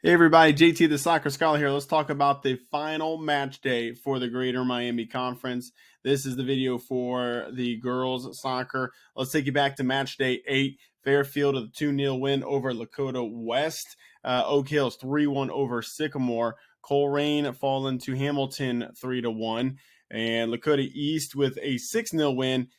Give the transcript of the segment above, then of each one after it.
Hey everybody, JT the Soccer Scholar here. Let's talk about the final match day for the Greater Miami Conference. This is the video for the girls soccer. Let's take you back to match day 8. Fairfield with a 2-0 win over Lakota West. Oak Hills 3-1 over Sycamore. Colerain falling to Hamilton 3-1. And Lakota East with a 6-0 win.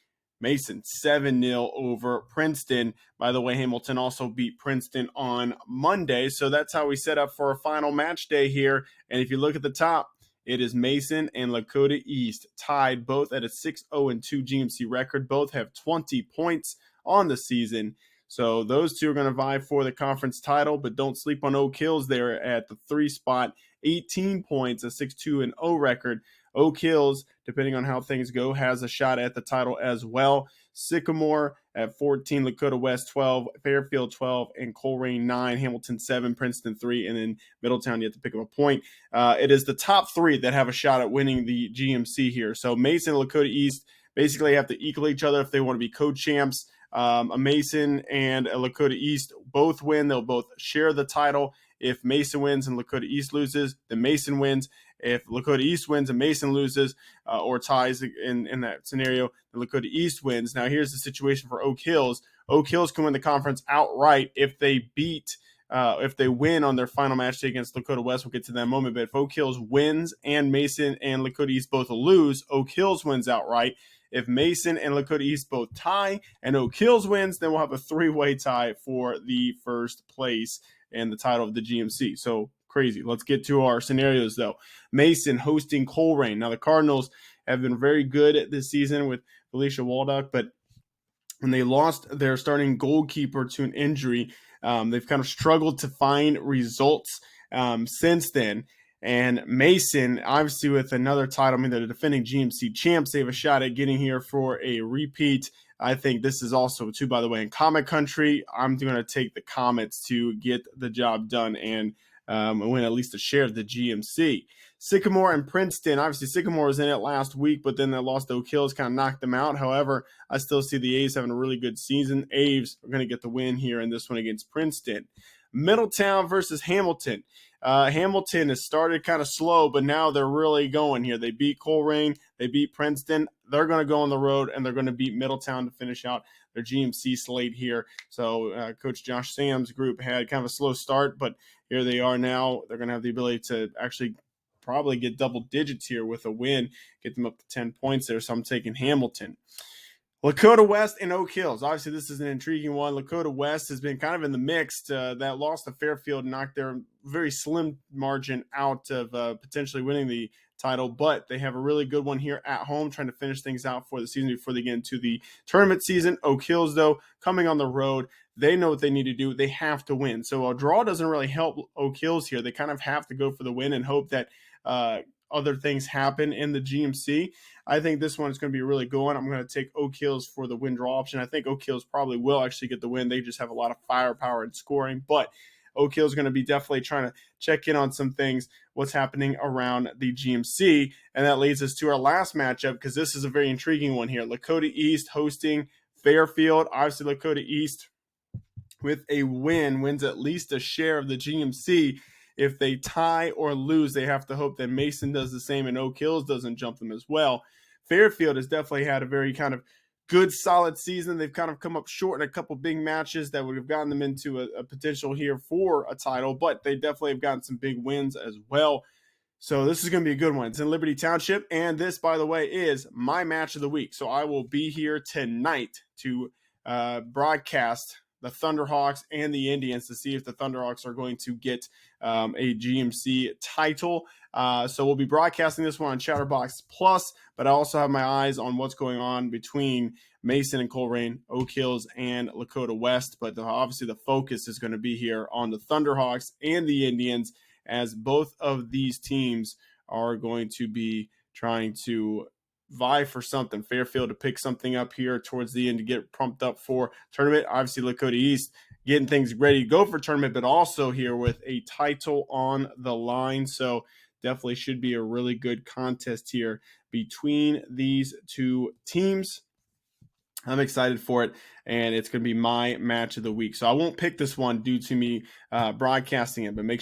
Mason 7-0 over Princeton. By the way, Hamilton also beat Princeton on Monday. So that's how we set up for a final match day here. And if you look at the top, it is Mason and Lakota East tied both at a 6-0-2 GMC record. Both have 20 points on the season. So those two are going to vie for the conference title, but don't sleep on Oak Hills. They're at the 3 spot, 18 points, a 6-2-0 record. Oak Hills, depending on how things go, has a shot at the title as well. Sycamore at 14, Lakota West 12, Fairfield 12, and Colerain 9, Hamilton 7, Princeton 3, and then Middletown yet to pick up a point. It is the top 3 that have a shot at winning the GMC here. So Mason and Lakota East basically have to equal each other if they want to be co-champs. A Mason and a Lakota East both win. They'll both share the title. If Mason wins and Lakota East loses, then Mason wins. If Lakota East wins and Mason loses or ties in that scenario, then Lakota East wins. Now, here's the situation for Oak Hills. Oak Hills can win the conference outright if they win on their final match day against Lakota West. We'll get to that in a moment. But if Oak Hills wins and Mason and Lakota East both lose, Oak Hills wins outright. If Mason and Lakota East both tie and Oak Hills wins, then we'll have a 3-way tie for the first place and the title of the GMC. So crazy. Let's get to our scenarios, though. Mason hosting Colerain. Now, the Cardinals have been very good this season with Felicia Waldock, but when they lost their starting goalkeeper to an injury, they've kind of struggled to find results since then. And Mason, obviously with another title, they're the defending GMC champs. They have a shot at getting here for a repeat. I think this is also, too, by the way, in Comet Country. I'm going to take the Comets to get the job done and win at least a share of the GMC. Sycamore and Princeton. Obviously, Sycamore was in it last week, but then they lost to Oak Hills, kind of knocked them out. However, I still see the A's having a really good season. A's are going to get the win here in this one against Princeton. Middletown versus Hamilton. Hamilton has started kind of slow, but now they're really going here. They beat Colerain. They beat Princeton. They're going to go on the road, and they're going to beat Middletown to finish out their GMC slate here. So Coach Josh Sam's group had kind of a slow start, but here they are now. They're going to have the ability to actually probably get double digits here with a win, get them up to 10 points there. So I'm taking Hamilton. Lakota West and Oak Hills. Obviously, this is an intriguing one. Lakota West has been kind of in the mix. That loss to Fairfield knocked their very slim margin out of potentially winning the title, but they have a really good one here at home, trying to finish things out for the season before they get into the tournament season. Oak Hills, though, coming on the road, they know what they need to do. They have to win. So a draw doesn't really help Oak Hills here. They kind of have to go for the win and hope that other things happen in the GMC. I think this one is going to be a really good one. I'm going to take Oak Hills for the win draw option. I think Oak Hills probably will actually get the win. They just have a lot of firepower in scoring, but Oak Hills is going to be definitely trying to check in on some things, what's happening around the GMC. And that leads us to our last matchup, because this is a very intriguing one here. Lakota East hosting Fairfield. Obviously, Lakota East with a win wins at least a share of the GMC. If they tie or lose, they have to hope that Mason does the same and Oak Hills doesn't jump them as well. Fairfield has definitely had a very kind of good, solid season. They've kind of come up short in a couple big matches that would have gotten them into a potential here for a title, but they definitely have gotten some big wins as well. So this is going to be a good one. It's in Liberty Township, and this, by the way, is my match of the week. So I will be here tonight to broadcast the Thunderhawks and the Indians to see if the Thunderhawks are going to get a GMC title. So we'll be broadcasting this one on Chatterbox Plus, but I also have my eyes on what's going on between Mason and Colerain, Oak Hills, and Lakota West. But obviously the focus is going to be here on the Thunderhawks and the Indians, as both of these teams are going to be trying to vie for something. Fairfield to pick something up here towards the end to get pumped up for tournament. Obviously, Lakota East getting things ready to go for tournament, but also here with a title on the line. So definitely should be a really good contest here between these two teams. I'm excited for it, and it's going to be my match of the week. So I won't pick this one due to me broadcasting it, but make sure